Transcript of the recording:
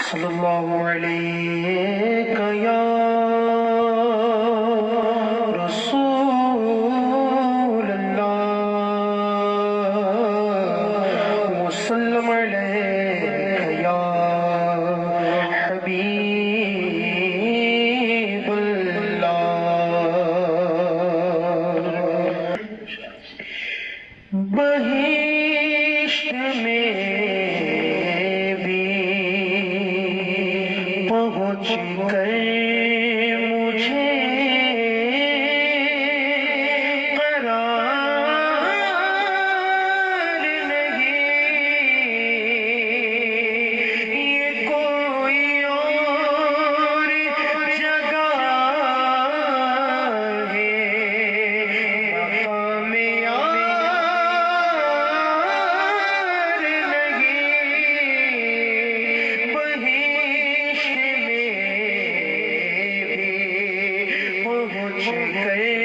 صلی اللہ علیہ یا رسول اللہ وسلم علیہ یا حبیب اللہ بہشت میں پہنچ کر مجھے قرار نہیں، یہ کوئی اور جگہ ہے، مقام یار نہیں، بہشت میں پہنچ گئے